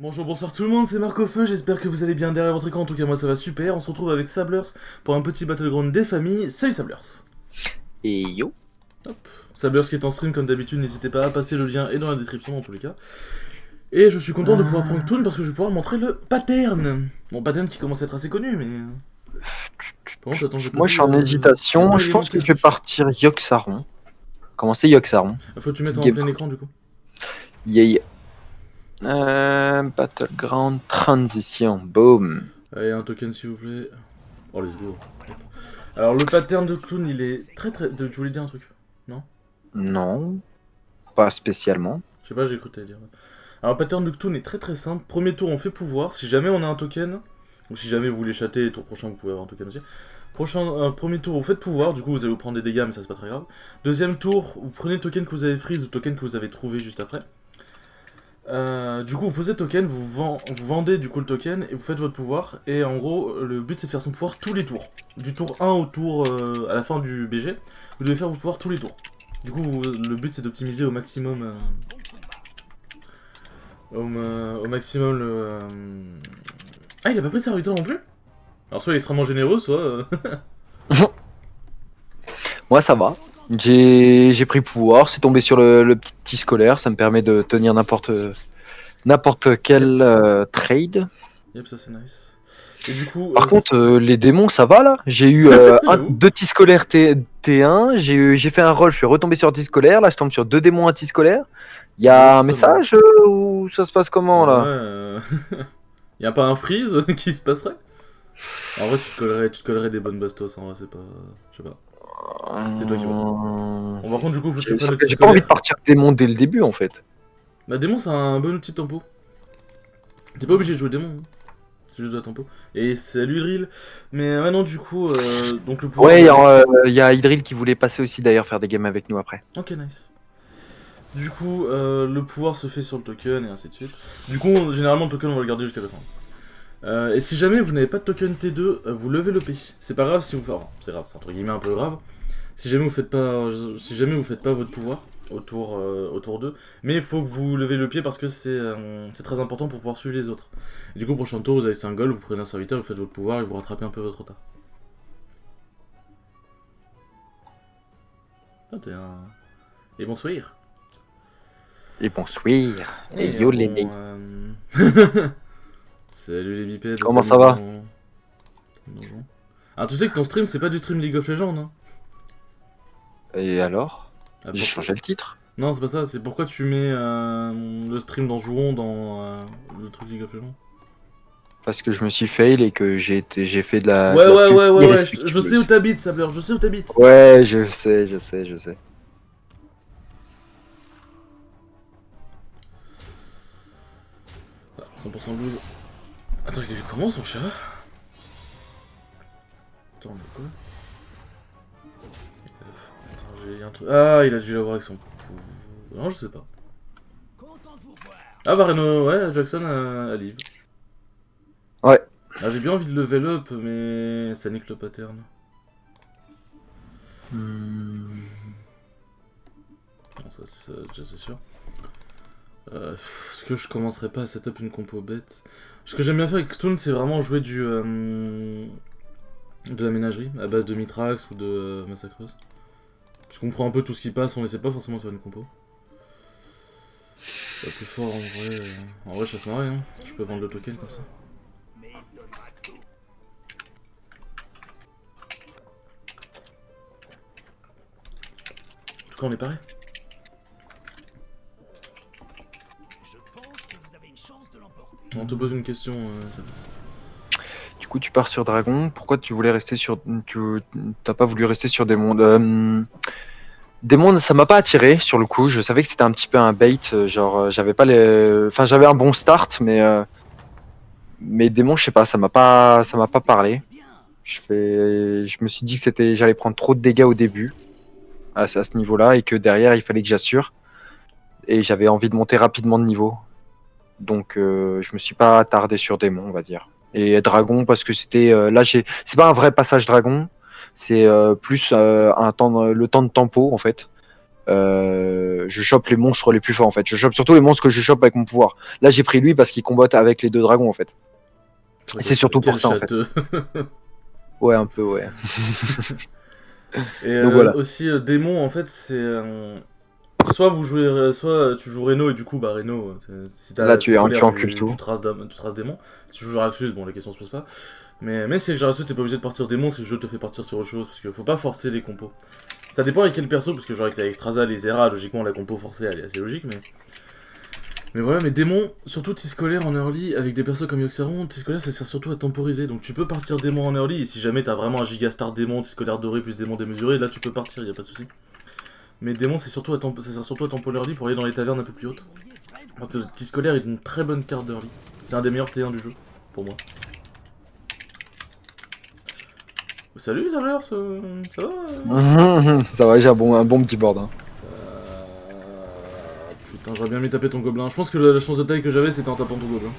Bonjour, bonsoir tout le monde, c'est Marco Feu, j'espère que vous allez bien derrière votre écran, en tout cas moi ça va super, on se retrouve avec Sablers pour un petit battleground des familles, salut Sablers. Et yo. Sablers qui est en stream comme d'habitude, n'hésitez pas à passer, le lien est dans la description dans tous les cas. Et je suis content de pouvoir prendre Toon parce que je vais pouvoir montrer le pattern. Bon, pattern qui commence à être assez connu, mais... Par contre, attends, j'ai pas Moi je vu, suis en j'ai hésitation, pas je pense que élémentaire. je vais partir Yogg-Saron. Commencer Yogg-Saron. Faut que tu mettes Petite en game plein plan. écran du coup. Yeah. Battleground transition, boom. Allez, un token s'il vous plaît. Oh, let's go. Alors le pattern de Clown, il est très très... Je voulais dire un truc, non? Non, pas spécialement. Je sais pas, j'ai cru que t'allais dire. Alors, le pattern de Cthulhu est très très simple. Premier tour, on fait pouvoir. Si jamais on a un token, ou si jamais vous voulez chatter, tour prochain, vous pouvez avoir un token aussi. Premier tour, vous faites pouvoir. Du coup, vous allez vous prendre des dégâts, mais ça, c'est pas très grave. Deuxième tour, vous prenez le token que vous avez freeze ou le token que vous avez trouvé juste après. Du coup, vous posez le token, vous vendez du coup le token et vous faites votre pouvoir. Et en gros, le but c'est de faire son pouvoir tous les tours. Du tour 1 au tour à la fin du BG, vous devez faire vos pouvoirs tous les tours. Du coup, le but c'est d'optimiser au maximum. Au maximum le. Ah, il a pas pris de serviteur non plus. Alors, soit il est extrêmement généreux, soit. Moi ça va. J'ai pris pouvoir, c'est tombé sur le petit scolaire, ça me permet de tenir n'importe quel Yep. trade. Yep, ça c'est nice. Et du coup. Par contre, les démons, ça va là. J'ai eu J'avoue. deux T-scolaires T1, j'ai fait un roll, je suis retombé sur T-scolaire, là je tombe sur deux démons anti-scolaires. Il y J'avoue, a un c'est pas mal. message ou ça se passe comment Ouais. là? Y a pas un freeze qui se passerait? En vrai, tu te collerais des bonnes bastos, en vrai, c'est pas. Je sais pas. C'est toi qui vois. Bon, par contre, du coup, faut que tu prennes le petit J'ai pas envie de scolaire. partir démon dès le début en fait. Bah, démon, c'est un bon outil de tempo. T'es pas obligé de jouer démon. Hein. C'est juste de la tempo. Et salut Drill. Mais maintenant, du coup, donc le pouvoir. Ouais, Bah, il y a Idril qui voulait passer aussi d'ailleurs faire des games avec nous après. ok, nice. Du coup, le pouvoir se fait sur le token et ainsi de suite. Du coup, généralement, le token, on va le garder jusqu'à la fin. Et si jamais vous n'avez pas de token T2, vous levez le P. C'est pas grave si vous faites. Enfin, c'est grave, c'est entre guillemets un peu grave. Si jamais vous faites pas votre pouvoir au tour 2, mais il faut que vous levez le pied parce que c'est très important pour pouvoir suivre les autres. Et du coup, prochain tour, vous avez 5 goals, vous prenez un serviteur, vous faites votre pouvoir et vous rattrapez un peu votre retard. Ah, t'es un. Et bonsoir. Et bonsoir. Et Et yo les bon, mecs. Salut les bipèdes. Comment ça va? Donjon. Ah, tu sais que ton stream, c'est pas du stream League of Legends, hein? Et alors? Ah, J'ai changé le titre. Non, c'est pas ça, c'est pourquoi tu mets le stream dans Jouon dans le truc League of Legends. Parce que je me suis fail et que j'ai fait Ouais, de la ouais, pub ouais, ouais, ouais, je sais où irrespectueuse. t'habites, Sabler, je sais où t'habites. Ouais, je sais. Ah, 100% blues. Attends, il est comment son chat? Attends, mais quoi? Attends, j'ai un truc. Ah, il a dû l'avoir avec son. Non, je sais pas. Ah, bah, Reno, ouais, Jackson à Live. Ouais. Ah, j'ai bien envie de level up, mais ça nique le pattern. Non, ça, déjà, c'est sûr. Est-ce que je commencerai pas à setup une compo bête? Ce que j'aime bien faire avec Stone, c'est vraiment jouer de la ménagerie, à base de Mitrax ou de Massacreuse. Puisqu'on prend un peu tout ce qui passe, on essaie pas forcément de faire une compo. Le plus fort en vrai, chasse marée, hein. Je peux vendre le token comme ça. En tout cas, on est pareil. On te pose une question, ça Du coup, tu pars sur Dragon. Pourquoi tu voulais rester sur. T'as pas voulu rester sur des mondes. Des mondes, ça m'a pas attiré sur le coup. Je savais que c'était un petit peu un bait. J'avais pas les. Enfin, j'avais un bon start, mais démons, je sais pas, ça m'a pas parlé. Je me suis dit que j'allais prendre trop de dégâts au début à ce niveau-là et que derrière il fallait que j'assure. Et j'avais envie de monter rapidement de niveau. Donc je me suis pas attardé sur démon, on va dire. Et dragon parce que c'est pas un vrai passage dragon, c'est plus le temps de tempo en fait. je chope les monstres les plus forts en fait. Je chope surtout les monstres que je chope avec mon pouvoir. Là j'ai pris lui parce qu'il combatte avec les 2 dragons en fait. Et c'est surtout pour ça en fait. Ouais, un peu, ouais. Et Donc voilà. aussi, démon, en fait, c'est... soit vous jouez, soit tu joues Reno, et du coup, bah Reno, si t'as Là tu scolaire, encules tout. tu traces démon. Si tu joues Jaraxus, bon, la question se pose pas. Mais si avec Jaraxus, t'es pas obligé de partir démon, si le jeu te fait partir sur autre chose, parce qu'il faut pas forcer les compos. Ça dépend avec quel perso, parce que genre avec la Extrasa, les Zera, logiquement, la compo forcée, elle est assez logique, mais... Mais voilà, mais démon, surtout T-Scolaire en early, avec des persos comme Yoxaron, T-Scolaire ça sert surtout à temporiser. Donc tu peux partir démon en early, et si jamais t'as vraiment un gigastar démon, T-Scolaire doré plus démon démesuré, là tu peux partir, y a pas de souci. Mais démon ça sert surtout à tempo early pour aller dans les tavernes un peu plus hautes. Parce que T-Scolaire est une très bonne carte d'early. C'est un des meilleurs T1 du jeu, pour moi. Salut Zalers, ça va Ça va, j'ai un bon petit board. Hein. Putain, j'aurais bien mis taper ton gobelin. Je pense que la chance de taille que j'avais c'était en tapant ton gobelin.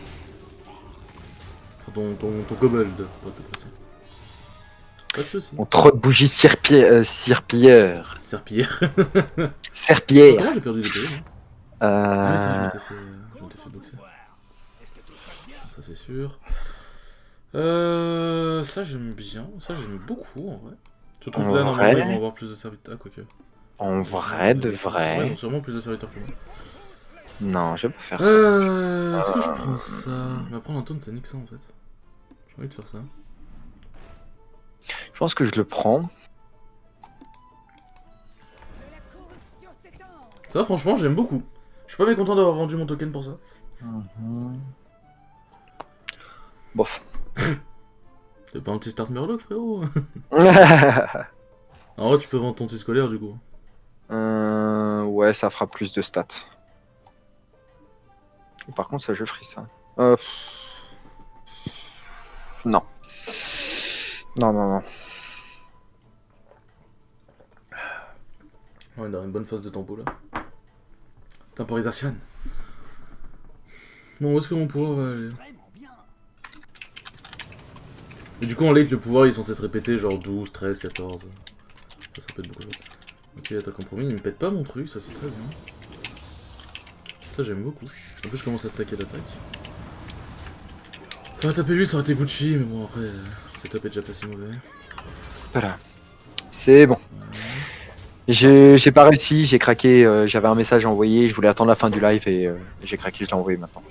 Enfin, ton kobold, pour être plus précis. Pas de soucis. On trop de bougies serpillères. Serpillière. Serpillères. Comment j'ai perdu les PV Ah oui, c'est vrai, je m'étais fait boxer. Ça c'est sûr. Ça j'aime bien. Ça j'aime beaucoup en vrai. Surtout que là, normalement, ils vont avoir plus de serviteurs. Ah, quoique. En vrai, de vrai. Ouais, ils ont sûrement plus de serviteurs que moi. Non, je vais pas faire ça. Est-ce que je prends ça? Mais prendre un taunt, c'est nique ça en fait. J'ai envie de faire ça. Je pense que je le prends. Ça, franchement, j'aime beaucoup. Je suis pas mécontent d'avoir vendu mon token pour ça. Bof. T'es pas un petit start Murloc, frérot? En vrai, tu peux vendre ton petit scolaire du coup. Ouais, ça fera plus de stats. Par contre, ça, je ferai ça. Non. Non. Ouais, on a une bonne phase de tempo là. Temporisation. Bon, où est-ce que mon pouvoir va aller? Et du coup, en late, le pouvoir il est censé se répéter genre 12, 13, 14. Ça répète beaucoup. Ok, t'as compromis, il me pète pas mon truc, ça c'est très bien. Ça j'aime beaucoup. En plus, je commence à stacker l'attaque. Ça aurait tapé lui, ça aurait été Gucci, mais bon, après, setup est déjà pas si mauvais. Voilà. C'est bon. J'ai pas réussi, j'ai craqué, j'avais un message à envoyer, je voulais attendre la fin du live et j'ai craqué, je l'ai envoyé maintenant.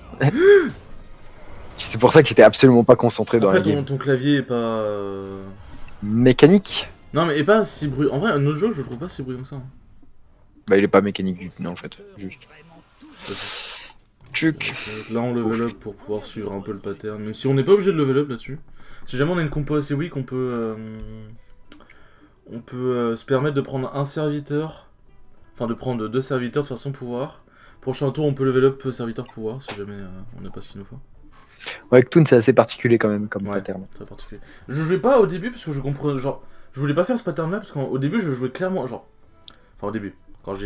C'est pour ça que j'étais absolument pas concentré dans la game. Ton clavier est pas... Mécanique? Non mais est pas si bruyant. En vrai, nos jeux, je le trouve pas si bruyant que ça. Hein. Bah il est pas mécanique du tout, non en fait. Juste. Tchuc. Là on level up pour pouvoir suivre un peu le pattern. Même si on n'est pas obligé de level up là-dessus. Si jamais on a une compo assez weak, on peut se permettre de prendre un serviteur. Enfin de prendre 2 serviteurs de façon pouvoir. Prochain tour on peut level up serviteur pouvoir si jamais on n'a pas ce qu'il nous faut. Ouais, avec Toon c'est assez particulier quand même comme pattern. Très particulier. Je jouais pas au début parce que je comprenais genre... Je voulais pas faire ce pattern là parce qu'au début je jouais clairement genre... Enfin au début. Quand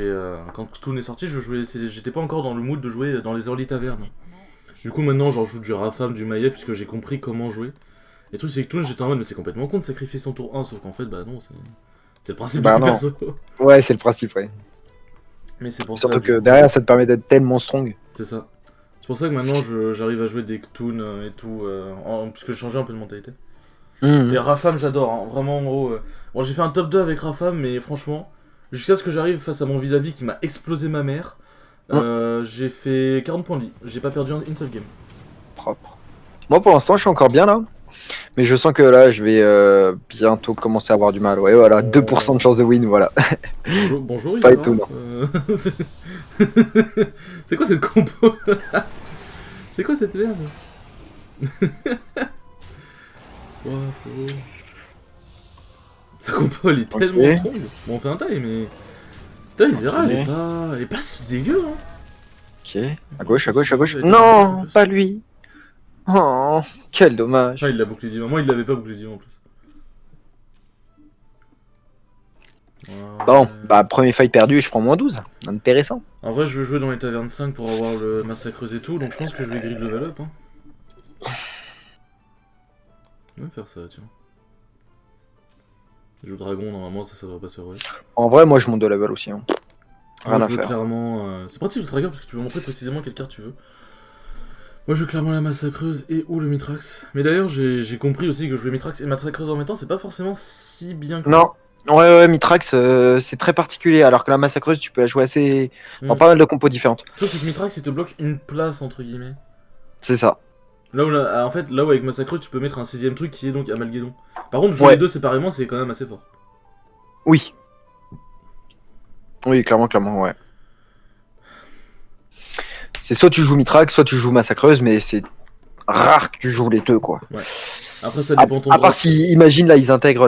Toon est sorti, j'étais pas encore dans le mood de jouer dans les early tavernes. Du coup maintenant genre je joue du Rafam, du Maillet puisque j'ai compris comment jouer. Et le truc c'est que Toon j'étais en mode mais c'est complètement con de sacrifier son tour 1 sauf qu'en fait bah non c'est le principe du perso. Ouais c'est le principe ouais. Mais c'est pour surtout ça que derrière ça te permet d'être tellement strong. C'est ça. C'est pour ça que maintenant j'arrive à jouer des Toon et tout puisque j'ai changé un peu de mentalité. Et Rafam j'adore hein. Vraiment en gros. Bon j'ai fait un top 2 avec Rafam mais franchement jusqu'à ce que j'arrive face à mon vis-à-vis qui m'a explosé ma mère, j'ai fait 40 points de vie. J'ai pas perdu une seule game. Propre. Moi pour l'instant je suis encore bien là. Mais je sens que là je vais bientôt commencer à avoir du mal. Ouais voilà, 2% de chance de win, voilà. Bonjour pas étonnant. C'est quoi cette compo? C'est quoi cette merde? Oh frérot. Sa compo elle est tellement strong. Bon on fait un taille mais... Putain Zera elle est pas si dégueu hein. Ok, à gauche. Non, pas lui. Oh, quel dommage. Ah il l'a bouclé divin, moi il l'avait pas bouclé divin en plus. Bon, bah premier fight perdu, je prends moins 12. Intéressant. En vrai je veux jouer dans les tavernes 5 pour avoir le massacreuse et tout, donc je pense que je vais grid level up hein. Je vais faire ça tiens. Je joue dragon normalement ça devrait pas se faire ouais. En vrai moi je monte de level aussi hein. Moi Rien je à veux faire. clairement... C'est pratique le tracker parce que tu peux montrer précisément quelle carte tu veux. Moi je veux clairement la massacreuse et ou le Mitrax. Mais d'ailleurs j'ai compris aussi que jouer Mitrax et massacreuse en même temps c'est pas forcément si bien que ça. Non. Ouais, Mitrax, c'est très particulier, alors que la massacreuse, tu peux la jouer assez... dans Hmm. pas mal de compos différentes. Le truc c'est que Mitrax il te bloque une place entre guillemets. C'est ça. Là où, en fait, là où avec Massacreuse tu peux mettre un sixième truc qui est donc Amalgédon. Par contre jouer les Ouais, deux séparément c'est quand même assez fort. oui. Oui, clairement, ouais. C'est soit tu joues Mitrax, soit tu joues massacreuse, mais c'est rare que tu joues les deux, quoi. Ouais. Après ça dépend de ton À part drop. si, imagine, là, ils intègrent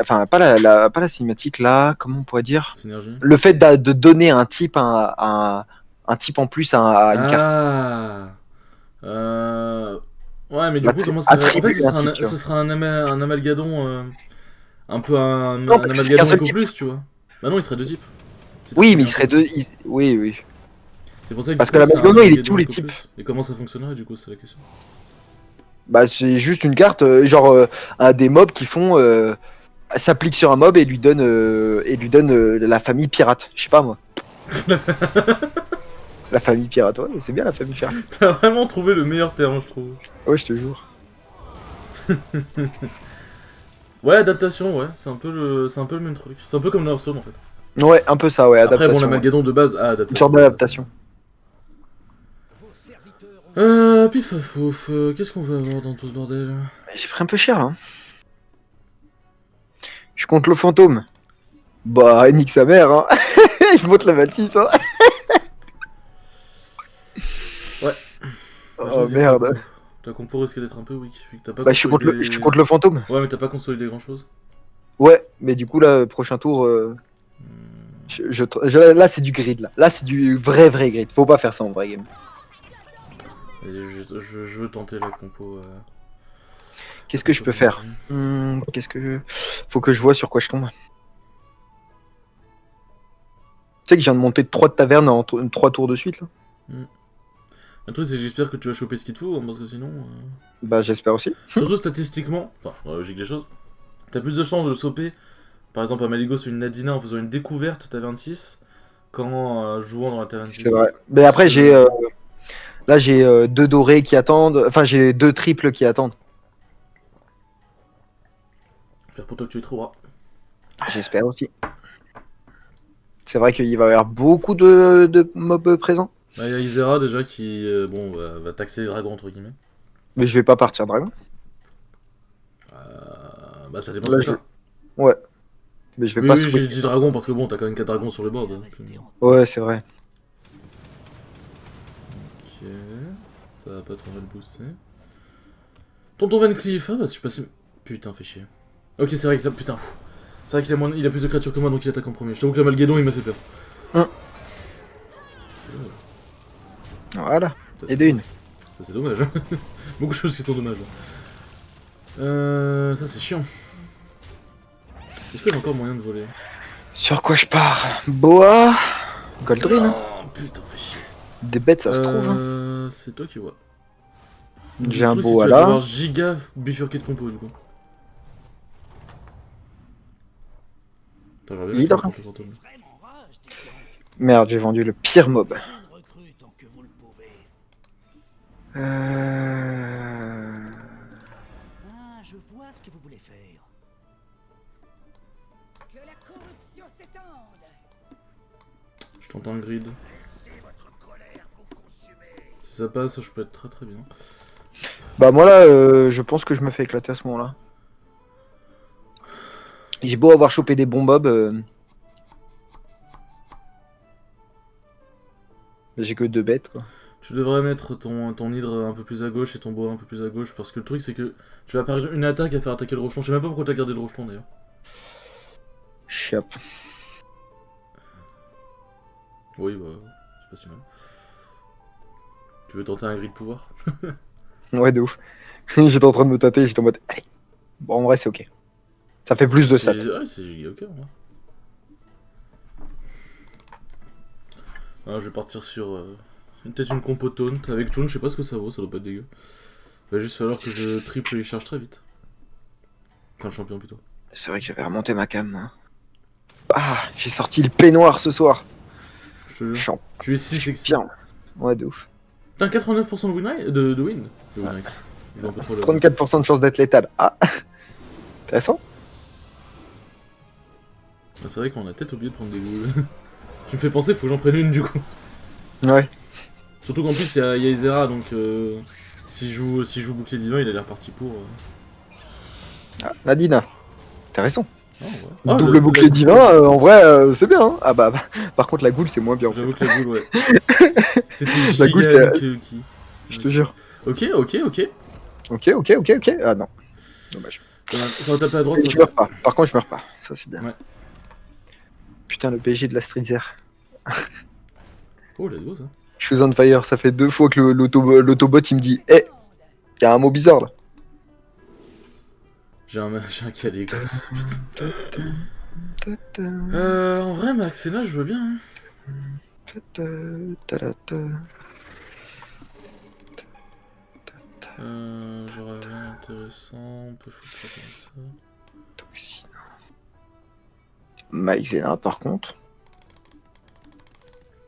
enfin, pas la cinématique, là, comment on pourrait dire? Synergie. Le fait de donner un type, un type en plus à une carte. Ah Ouais mais du coup comment ça irait... En fait Attribue un type, tu vois. ce sera un Amalgadon... Un peu Non, un parce que c'est qu'un Amalgadon seul Eco type. Plus tu vois. Bah non il serait deux types. Si t'as Oui, mais pris il un serait type. deux. Oui, oui. C'est pour ça que du Parce que coup la c'est un Magnono, il est Amalgadon tous les Eco types. Plus. Et comment ça fonctionnerait du coup c'est la question. Bah, c'est juste une carte, genre un des mobs qui font. S'applique sur un mob et lui donne la famille pirate. Je sais pas moi. La famille pirate, ouais, c'est bien la famille pirate. T'as vraiment trouvé le meilleur terme je trouve. Ouais, je te jure. Ouais adaptation ouais c'est un peu le même truc. C'est un peu comme Hearthstone en fait. Ouais, un peu ça, ouais, Après bon adaptation. Ouais. l'Amalgadon de base a Une adaptation. sorte d'adaptation. Pif fouf, qu'est-ce qu'on va avoir dans tout ce bordel? J'ai pris un peu cher là. Hein. Je compte le fantôme. Bah, nique sa mère, hein. Je monte la 26, hein. Ouais. Bah, je Oh sais que ta merde. ta compo risque d'être un peu weak, vu que t'as pas Bah, consolidé... je compte le fantôme. Ouais, mais t'as pas consolidé grand chose. Ouais, mais du coup, là, prochain tour, là, c'est du grid, là. Là, c'est du vrai grid. Faut pas faire ça en vrai game. Vas-y, je veux tenter la compo. Qu'est-ce que je peux faire Qu'est-ce que. Faut que je vois sur quoi je tombe. Tu sais que je viens de monter 3 de taverne en 3 tours de suite, là. Le truc, c'est que j'espère que tu vas choper ce qu'il te faut, hein, parce que sinon. Bah, j'espère aussi. Surtout statistiquement, enfin, dans la logique des choses, t'as plus de chances de choper, par exemple, un Maligos ou une Nadina en faisant une découverte taverne 6 qu'en jouant dans la taverne 6. C'est vrai. Mais Parce après, que- là, j'ai 2 dorés qui attendent. Enfin, j'ai 2 triples qui attendent. J'espère pour toi que tu les trouveras. J'espère aussi. C'est vrai qu'il va y avoir beaucoup de mobs présents. Bah, y a Isera déjà qui, bon, va taxer les dragons entre guillemets. Mais je vais pas partir dragon. Bah, ça dépend Là, ce que je... t'as. Ouais. Mais je vais Oui, pas oui, j'ai switch. dit dragon parce que bon, t'as quand même 4 dragons sur le board. Hein. Ouais, c'est vrai. Ok. Ça va pas trop mal booster. Tonton Van Cleef, ah bah je suis passé. Putain, fait chier. Ok, c'est vrai qu'il a. Putain. C'est vrai qu'il a, il a plus de créatures que moi donc il attaque en premier. Je t'avoue que la Malguédon il m'a fait peur. Hum. C'est dommage. Voilà. Ça, Et c'est- de une. Ça c'est dommage. Beaucoup de choses qui sont dommages. Ça c'est chiant. Est-ce que j'ai encore moyen de voler? Sur quoi je pars Boa Goldrin hein. Oh putain, fait chier. Des bêtes, ça se trouve. Hein. C'est toi qui vois. J'ai un Le truc, c'est que boa tu vas là. devoir giga bifurquer de compo du coup. Attends, j'aurais bien Hydre. contre le fantôme. Merde, j'ai vendu le pire mob. Ah, je vois ce que vous voulez faire. Que la corruption s'étende. Je tente un grid. Si ça passe, je peux être très très bien. Bah moi là, je pense que je me fais éclater à ce moment-là. J'ai beau avoir chopé des bons mobs. J'ai que 2 bêtes quoi. Tu devrais mettre ton hydre un peu plus à gauche et ton bois un peu plus à gauche parce que le truc c'est que tu vas perdre une attaque à faire attaquer le rocheton. Je sais même pas pourquoi t'as gardé le rocheton d'ailleurs. Chiap. Oui, bah, c'est pas si mal. Tu veux tenter un grid de pouvoir? Ouais, de ouf. J'étais en train de me tâter, j'étais en mode. Allez. Bon, en vrai, c'est ok. Ça fait plus de stats. Ouais, c'est giga ok en vrai. Ah, je vais partir sur peut-être une compo taunt. Avec taunt, je sais pas ce que ça vaut, ça doit pas être dégueu. Va juste falloir que je triple les charges très vite. Enfin, le champion plutôt. C'est vrai que j'avais remonté ma cam. Hein. Ah, j'ai sorti le peignoir ce soir. Je te Je jure. suis en Tu es si sexy. bien. Ouais, de ouf. T'as un 89% de win rate de win. De win rate. Je joue un peu trop le. 34% de chance d'être létal. Ah, intéressant. Ah, c'est vrai qu'on a peut-être oublié de prendre des goules. Tu me fais penser, faut que j'en prenne une du coup. Ouais. Surtout qu'en plus, il y a Isera, donc s'il joue bouclier divin, il a l'air parti pour. Ah, Nadine, intéressant. Ah, ouais. Ah, Double la bouclier goule. divin, en vrai, c'est bien. Hein. Ah bah, par contre, la goule, c'est moins bien. En fait. J'avoue que la goule, ouais. C'était La goule, giga c'est- Lucky. Je te jure. Ok. Ok. Ah non, dommage. Ça va taper à droite, Et ça je va meurs pas. Par contre, je meurs pas. Ça, c'est bien. Ouais. Putain, le PSG de la Streetzer. Oh, let's go ça. Je suis on fire. Ça fait 2 fois que l'autobot il me dit Eh, y a un mot bizarre là. J'ai un calé, gosse, putain. En vrai, Maxena, je veux bien. J'aurais rien d'intéressant, on peut foutre ça comme ça. Toxine. Mike Zena, par contre.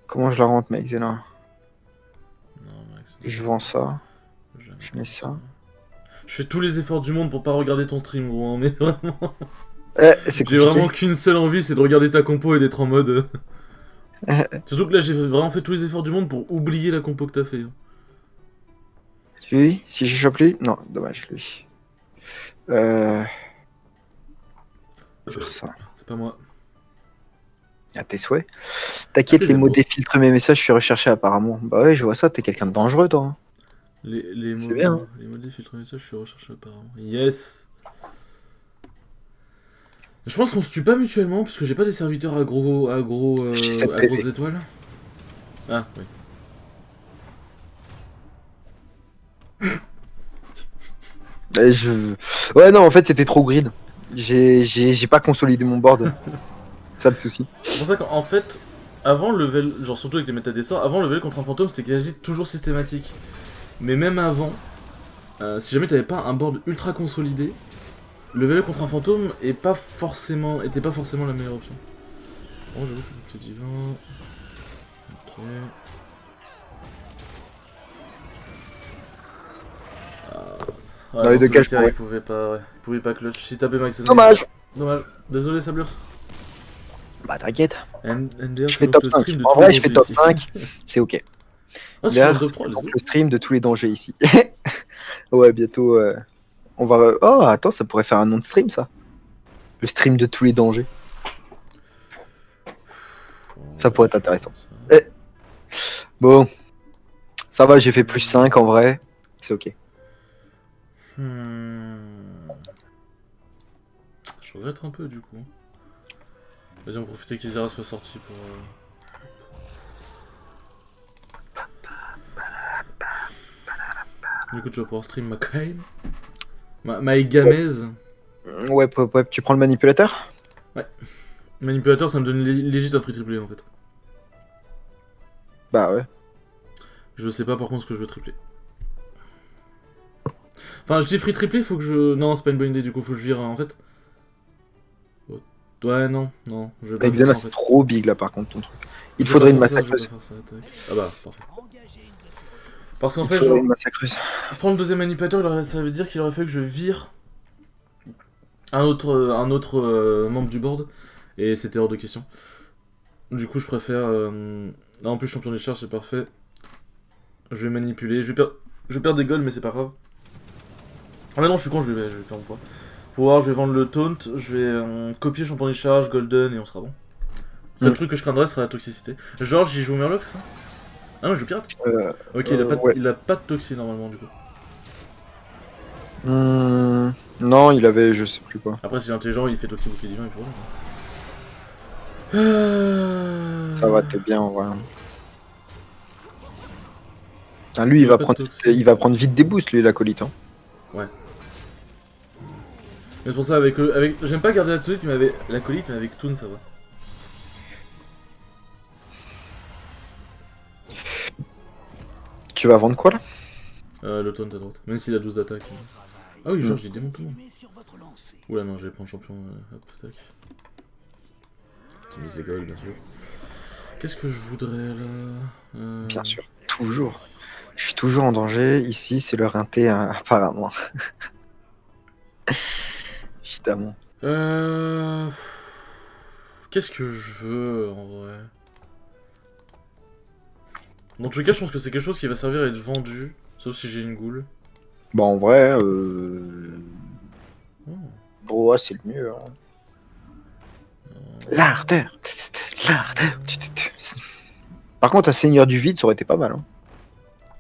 Comment je la rentre, Mike Zena? Non, Maxena. Je vends ça. Jamais Je mets ça. Je fais tous les efforts du monde pour pas regarder ton stream, gros, hein, mais vraiment. C'est J'ai compliqué. vraiment qu'une seule envie, c'est de regarder ta compo et d'être en mode. Surtout que là, j'ai vraiment fait tous les efforts du monde pour oublier la compo que t'as fait. Hein. Lui, si je chope lui. Non, dommage, lui. Faire ça. C'est pas moi. À tes souhaits. T'inquiète, Ah, les mots mots. défiltrent mes messages, je suis recherché apparemment. Bah ouais, je vois ça, t'es quelqu'un de dangereux, toi. Hein. Les mots, bien, hein. les mots des filtres messages, je suis recherché apparemment. Yes. Je pense qu'on se tue pas mutuellement parce que j'ai pas des serviteurs à J'ai sept à PV. grosses étoiles. Ah oui. Ouais, non, en fait, c'était trop grid. J'ai pas consolidé mon board. Ça le souci. C'est pour ça qu'en fait, avant le level, genre surtout avec les méta d'essor, avant le level contre un fantôme c'était quasi toujours systématique. Mais même avant, si jamais t'avais pas un board ultra consolidé, le level contre un fantôme était pas forcément la meilleure option. Bon, j'avoue que c'est divin. Ok. Dans les deux cas, je il pourrais. pouvait pas clutch. Si tapait Max. Dommage. Dommage. Désolé, Sablers. Bah t'inquiète. NDR, Je fais top 5. En vrai, je fais top 5. C'est ok. Ah, c'est Là, le top 3, les donc autres. le stream de tous les dangers ici. Ouais, bientôt. On va. Oh, attends, ça pourrait faire un nom de stream, ça. Le stream de tous les dangers. Ça pourrait être intéressant. Bon. Ça va, j'ai fait plus 5 en vrai. C'est ok. Je regrette un peu du coup. Vas-y, on va profiter qu'Isera soit sorti pour. Du coup, tu vas pouvoir stream ma Kain. Ma Gamez. Ouais, tu prends le manipulateur? Manipulateur, ça me donne légit un free triplé en fait. Bah ouais. Je sais pas par contre ce que je veux tripler. Enfin, je dis free triplé, faut que je. Non, c'est pas une bonne idée, du coup, faut que je vire en fait. Ouais, non. Je vais pas Avec faire ça, Xena, en c'est fait. trop big là par contre ton truc. Il Je te vais faudrait pas une faire ça, massacreuse. je vais pas faire ça, tac. Ah bah, parfait. Engagez une de Parce qu'en Il te fait, faudrait genre, une massacreuse. prendre le deuxième manipulateur, ça veut dire qu'il aurait fallu que je vire un autre membre du board, et c'était hors de question. Du coup, je préfère. Là, en plus, champion des charges, c'est parfait. Je vais manipuler. Je vais perdre des golds, mais c'est pas grave. Ah, mais non, je suis con, je vais faire mon poids. Pouvoir, je vais vendre le taunt, je vais copier champion des charges, golden, et on sera bon. C'est le truc que je craindrais, serait la toxicité. Georges, il joue Murloc, c'est ça? Ah non, il joue pirate. Ok, ouais. il a pas de toxie normalement, du coup. Non, il avait, je sais plus quoi. Après, s'il est intelligent, il fait toxie bouclier divin, et puis voilà. Ça va, t'es bien en vrai. Ah, lui, il va, pas de prendre, toxique. il va prendre vite des boosts, lui, l'acolyte. Hein. Mais c'est pour ça, j'aime pas garder l'acolyte, mais avec Toon, ça va. Tu vas vendre quoi là? Le taunt à droite, même s'il a 12 d'attaque. Ah oui, Georges, il démonte tout le monde. continuer sur votre lancée. Oula, non, je vais prendre champion. Hop, tac. J'optimise les goals, bien sûr. Qu'est-ce que je voudrais là Bien sûr, toujours. Je suis toujours en danger. Ici, c'est le rinté, apparemment. Évidemment. Euh... Qu'est-ce que je veux en vrai? Dans tous les cas, je pense que c'est quelque chose qui va servir à être vendu, sauf si j'ai une goule. Bah, en vrai, Oh. ouais, c'est le mieux. Hein. L'ardeur. L'ardeur. Par contre, un seigneur du vide, ça aurait été pas mal. Hein.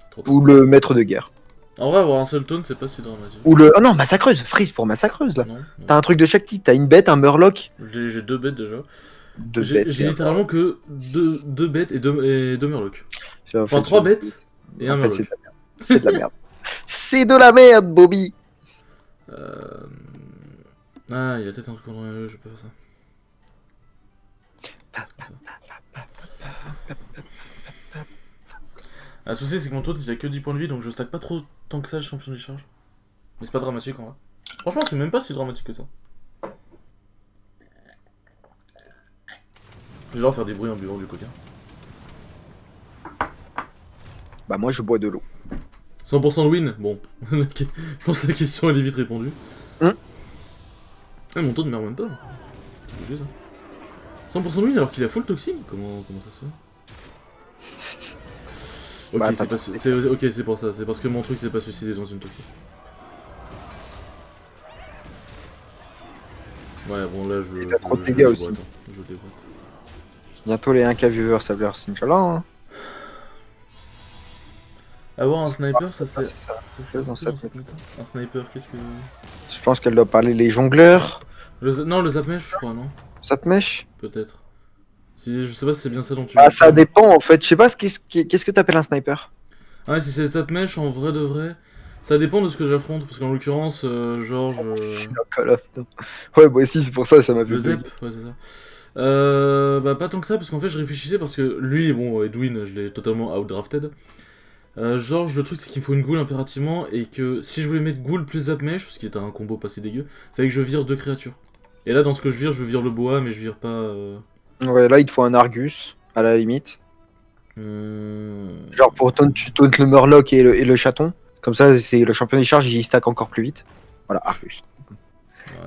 Trop, trop. Ou le maître de guerre. En vrai, avoir un seul taunt, c'est pas si dramatique. Ou le. Oh non, massacreuse. Freeze pour massacreuse, là. Non, non. T'as un truc de chaque type. T'as une bête, un murloc. J'ai 2 bêtes déjà. Deux J'ai bêtes. littéralement que 2 bêtes et 2 murlocs. En Enfin, fait, 3 bêtes et un en fait, murloc. c'est de la merde. C'est de la merde, Bobby. Ah, il y a peut-être un truc en je peux faire ça. C'est comme ça. Ah, le souci, c'est que mon taunt il a que 10 points de vie, donc je stack pas trop tant que ça le champion des charges. Mais c'est pas dramatique en vrai. Franchement, c'est même pas si dramatique que ça. J'ai l'air de faire des bruits en buvant du coca. Bah, moi, je bois de l'eau. 100% de win. Bon, je pense que la question elle est vite répondue. Ah, mon taux ne meurt même pas. C'est obligé, ça. 100% de win alors qu'il a full toxique. Comment ça se fait? Ok, Bah, c'est pas ok, c'est pour ça. C'est parce que mon truc s'est pas suicidé dans une toxique. Ouais, bon là je. Et t'as trop de je dégâts déboîte, aussi. hein. Je déboîte. Bientôt les 1K viewers, ça veut dire Inch'Allah. Hein. Avoir un sniper, ça c'est. C'est ça. Ça c'est Dans dans cette cette méta. Un sniper, qu'est-ce que. Je pense qu'elle doit parler les jongleurs. Non, le zapmèche, je crois, non? Ça te mèche? Peut-être. Si, je sais pas si c'est bien ça dont tu Ah, veux ça parler. dépend en fait. Je sais pas qu'est-ce que t'appelles un sniper. Ah, ouais, si c'est le zapmèche, en vrai de vrai. Ça dépend de ce que j'affronte, parce qu'en l'occurrence, Georges. Non, Call of, non. Ouais, moi aussi, c'est pour ça, ça m'a fait Le bugger. Zep, ouais, c'est ça. Bah, pas tant que ça, parce qu'en fait, je réfléchissais, parce que lui, bon, Edwin, je l'ai totalement outdrafted. Georges, le truc, c'est qu'il me faut une ghoul impérativement, et que si je voulais mettre ghoul plus zapmèche, ce qui est un combo pas si dégueu, fallait que je vire 2 créatures. Et là, dans ce que je vire le boa, mais je vire pas. Ouais, là, il te faut un Argus, à la limite. Hmm. Genre, pour tu tauntes le Murloc et le chaton. Comme ça, c'est le champion des charges, il stack encore plus vite. Voilà, Argus. Ouais.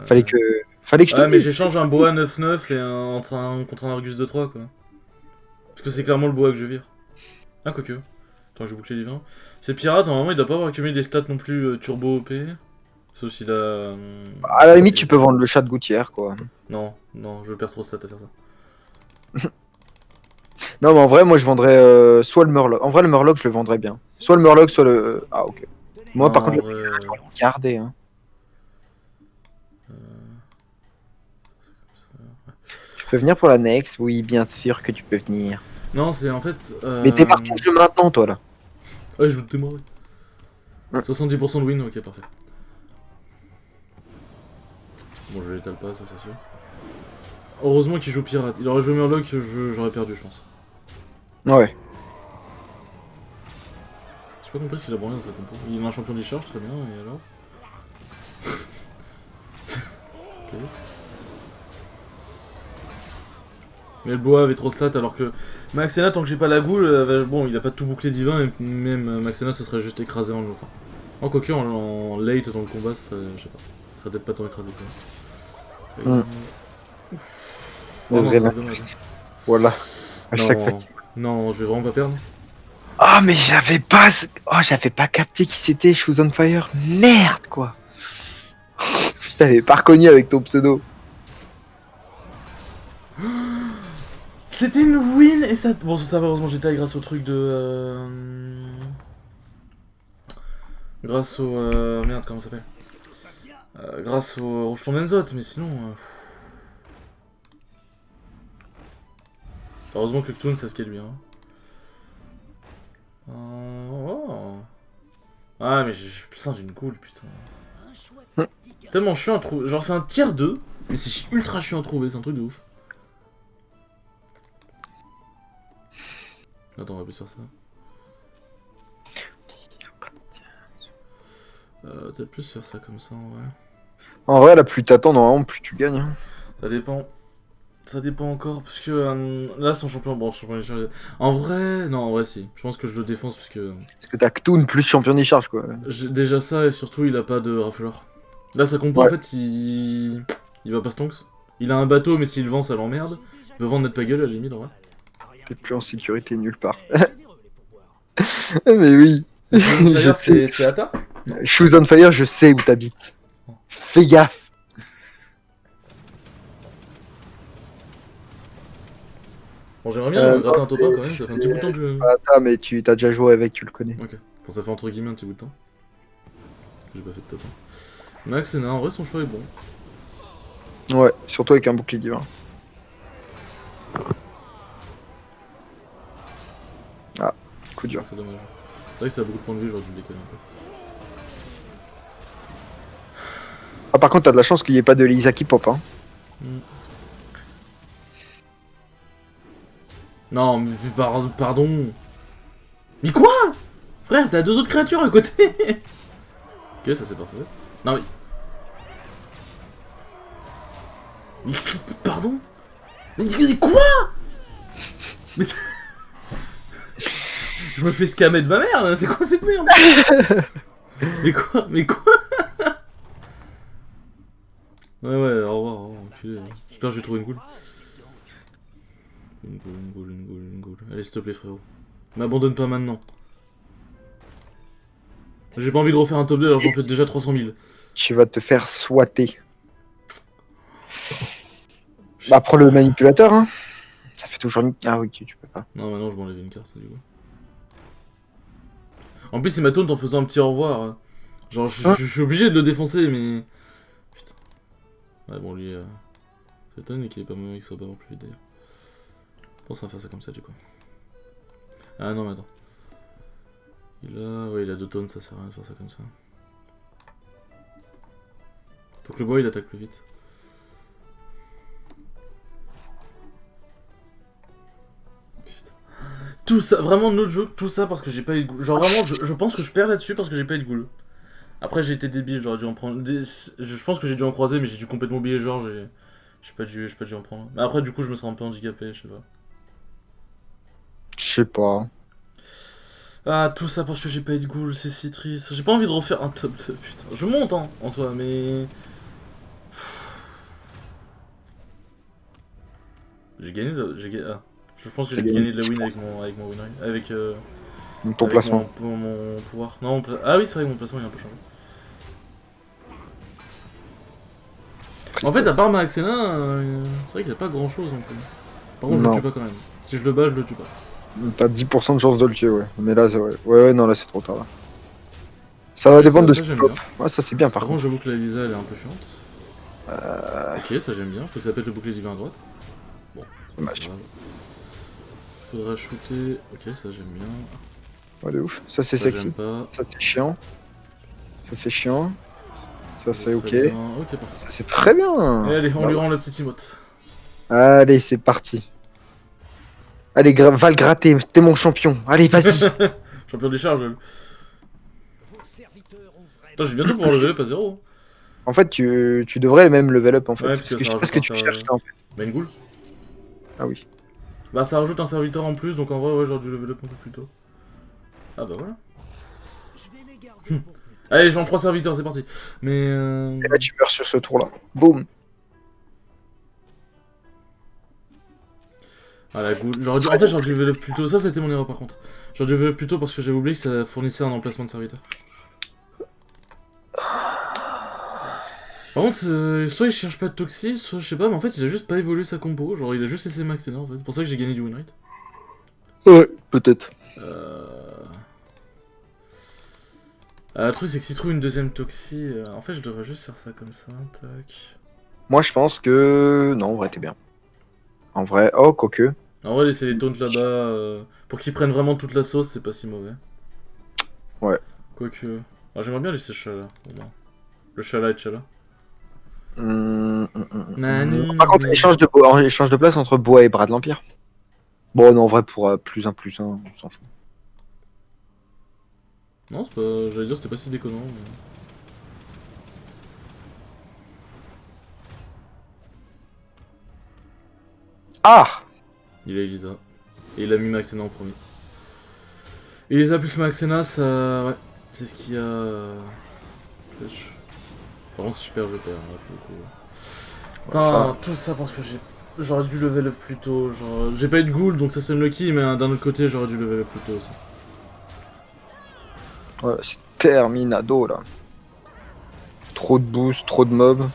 Fallait que je te Ouais, mais dise. j'échange un boa 9-9 et contre un Argus de 3, quoi. Parce que c'est clairement le boa que je vire. Ah, quoique. Attends, j'ai bouclé divin. C'est pirate, normalement, il doit pas avoir accumulé des stats non plus turbo OP. Sauf s'il a. À la limite, tu peux vendre le chat de gouttière, quoi. Non, non, je perds trop de stats à faire ça. Non, mais en vrai, moi, je vendrais soit le Murloc. En vrai, le Murloc, je le vendrais bien. Soit le Murloc, soit le. Ah, ok. Moi, Non, par contre, en vrai, je vais garder. Hein. Tu peux venir pour la next? Oui, bien sûr que tu peux venir. Non, c'est en fait. Mais démarre ton jeu maintenant, toi, là. Ouais, je veux te démarrer. Ouais. 70% de win, ok, parfait. Bon, je l'étale pas, ça c'est sûr. Heureusement qu'il joue pirate. Il aurait joué Murloc, j'aurais perdu, je pense. Ouais. J'ai pas compris s'il a branlé dans sa compo. Il a un champion d'e-charge, très bien, et alors ok. Mais le boa avait trop stat alors que Maxena, tant que j'ai pas la goule, bon, il a pas tout bouclé divin, et même Maxena se serait juste écrasé en. Enfin, en quoique, en late dans le combat, ce serait, je sais pas, ce serait peut-être pas tant écrasé que ça. Mm. Oh, non, Devrait ça, c'est dommage. Voilà. À chaque Non, fatigue. non, je vais vraiment pas perdre. Ah, mais j'avais pas capté qui c'était, Shoes on Fire. Merde, quoi. Je t'avais pas reconnu avec ton pseudo. C'était une win et ça. Bon, ça va, heureusement j'étais grâce au truc de. Grâce au. Merde, comment ça s'appelle grâce au Rocheton d'Enzot, mais sinon. Heureusement que Ktoon, c'est ce qu'est lui. Hein. Oh. Ah, mais putain, j'ai une cool, putain. Tellement chiant à trouver. Genre, c'est un tiers 2, mais c'est ultra chiant à trouver, c'est un truc de ouf. Attends, on va plus faire ça. Peut-être plus faire ça comme ça en vrai. En vrai, là, plus t'attends, normalement, plus tu gagnes. Hein. Ça dépend. Ça dépend encore, parce que là, son champion. Bon, champion des charges. En vrai, non, en vrai, si. Je pense que je le défonce, parce que. Parce que t'as Ktoon plus champion des charges, quoi. J'ai déjà ça, et surtout, il a pas de rafleur. Là, sa compo, en Ouais. fait, il. Il va pas stonks. Il a un bateau, mais s'il vend, ça l'emmerde. Il peut vendre notre pas gueule, à la limite, en vrai. T'es plus en sécurité nulle part. Mais oui. Mais Je D'ailleurs, sais. c'est Ata. Shoes on Fire, je sais où t'habites. Fais gaffe. Bon, j'aimerais bien gratter un top 1 quand même, ça fait un petit bout de temps que je. Ah, mais tu t'as déjà joué avec, tu le connais. Ok. Enfin, ça fait entre guillemets un petit bout de temps. J'ai pas fait de top 1. Max et Na, en vrai, son choix est bon. Ouais, surtout avec un bouclier divin. Ah, coup dur. C'est dommage. C'est vrai que ça a beaucoup de points de vie, j'aurais dû le décaler un peu. Ah, par contre, t'as de la chance qu'il n'y ait pas de Lisa qui pop, hein. Non, mais pardon. Mais quoi? Frère, t'as 2 autres créatures à côté. Ok, ça c'est parfait. Non mais... Mais pardon? Mais quoi? Mais... Je me fais scammer de ma mère, là. C'est quoi cette merde? Mais quoi? Mais quoi? Ouais, au revoir, enculé. J'espère que j'ai trouvé une goule. Une goule. Allez, s'il te plaît, frérot. M'abandonne pas maintenant. J'ai pas envie de refaire un top 2 alors j'en fais déjà 300 000. Tu vas te faire swatter. Bah, prends le manipulateur, hein. Ça fait toujours une... Ah oui, tu peux pas. Non, maintenant je m'enlève une carte, du coup. En plus, il m'a taunt en faisant un petit au revoir. Genre, je suis obligé de le défoncer, mais... Putain. Ouais, bon, lui... Ça étonne qu'il soit pas mort plus vite, d'ailleurs. Je pense qu'on va faire ça comme ça, du coup. Ah non, mais attends. Ouais, il a 2 tonnes, ça sert à rien de faire ça comme ça. Faut que le bois il attaque plus vite. Putain. Tout ça, vraiment no joke, tout ça parce que j'ai pas eu de goule. Genre vraiment, je pense que je perds là-dessus parce que j'ai pas eu de goule. Après j'ai été débile, j'aurais dû en prendre. Je pense que j'ai dû en croiser, mais j'ai dû complètement oublier genre, j'ai pas dû en prendre. Mais après du coup je me serais un peu handicapé, je sais pas. Je sais pas. Ah, tout ça parce que j'ai pas eu de goule, c'est si triste. J'ai pas envie de refaire un top 2, putain. Je monte hein, en soi, mais... J'ai gagné ah. Je pense que j'ai gagné de la win avec mon win rate. Avec, Ton avec placement. mon pouvoir. Non, ah oui, c'est vrai que mon placement il a un peu changé. En fait, à part Max et Na, c'est vrai qu'il y a pas grand chose non plus. Par contre, je Non. le tue pas quand même. Si je le bats, je le tue pas. T'as 10% de chance de le tuer, ouais. Mais là, c'est vrai. Ouais, non, là, c'est trop tard. Là. Ça va Ouais, dépendre de ce ça, qu'il j'aime pop. bien. Ouais, ça, c'est bien, Par par contre, contre. j'avoue que la Lisa elle est un peu chiante. Ok, ça j'aime bien. Faut que ça pète le bouclier divin à droite. Bon, c'est pas Dommage. grave. Faudra shooter. Ok, ça j'aime bien. Ouais, de ouf. Ça, c'est Ça, sexy. j'aime pas. Ça, c'est chiant. Ça, c'est chiant. Ça, c'est ok. Très bien. Ok, parfait. Ça, c'est très bien. Et allez, on Bah lui ouais. rend le petit emote. Allez, c'est parti. Allez, va le gratter. T'es mon champion. Allez, vas-y. Champion des charges. Vos serviteurs ont vraiment... Putain, j'ai bientôt pouvoir level up à 0. En fait, tu devrais même level up, en fait. Ouais, parce parce que que je ça sais pas ce que tu rajoute un cherches, là, en fait. Bah, une goule. Ah oui. Bah, ça rajoute un serviteur en plus, donc en vrai, ouais, j'aurais dû level up un peu plus tôt. Ah bah voilà. Je vais les garder pour plus tard. Allez, je vends 3 serviteurs, c'est parti. Mais Et là, tu meurs sur ce tour-là. Boum. Ah la goule. En fait, j'aurais dû level up plus tôt. Ça, c'était mon erreur par contre. J'aurais dû level up plus tôt parce que j'avais oublié que ça fournissait un emplacement de serviteur. Par contre, soit il cherche pas de toxi, soit je sais pas, mais en fait, il a juste pas évolué sa compo. Genre, il a juste laissé Max et Na en fait. C'est pour ça que j'ai gagné du win rate. Ouais, peut-être. Le truc, c'est que s'il trouve une deuxième toxi, en fait, je devrais juste faire ça comme ça. Tac. Moi, je pense que... Non, en vrai, t'es bien. En vrai... Oh, quoique. En vrai, laisser les taunts là-bas, pour qu'ils prennent vraiment toute la sauce, c'est pas si mauvais. Ouais. Quoique... Ah, j'aimerais bien laisser Shala, au moins. Le Shala et Shala. Nani, Par contre, nani. échange de place entre Bois et Bras de l'Empire. Bon, non, en vrai, pour plus 1, on s'en fout. Non, c'est pas... J'allais dire c'était pas si déconnant, mais... Ah! Il a Elisa. Et il a mis Maxena en premier. Elisa plus Maxena, ça... Ouais, c'est ce qui a... Par contre, si je perds, je perds. Là, pour le coup. Putain, tout ça parce que j'aurais dû lever le plus tôt. Genre... J'ai pas eu de ghoul, donc ça sonne lucky, mais d'un autre côté, j'aurais dû lever le plus tôt aussi. Ouais, c'est terminado là. Trop de boost, trop de mobs.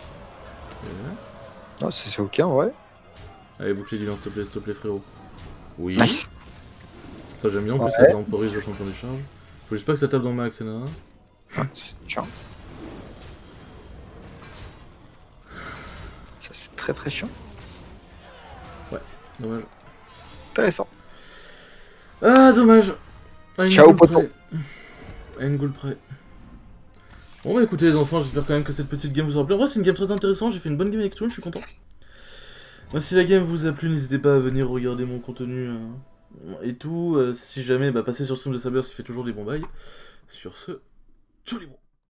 Ah, c'est ok en vrai. Allez, bouclier divin, s'il te plaît, frérot. Oui. Nice. Ça, j'aime bien, en plus, Ouais. ça temporise le champion des charges. Faut juste pas que ça tape dans ma Maxena. C'est chiant. Ça c'est très très chiant. Dommage. Intéressant. Ah, dommage. À une Ciao, goule poto. près. À une goule près. Bon bah écoutez les enfants, j'espère quand même que cette petite game vous aura plu. En vrai c'est une game très intéressante, j'ai fait une bonne game avec tout, je suis content. Moi si la game vous a plu, n'hésitez pas à venir regarder mon contenu et tout. Si jamais, bah passez sur stream de Saber, il fait toujours des bons bails. Sur ce, ciao les bros.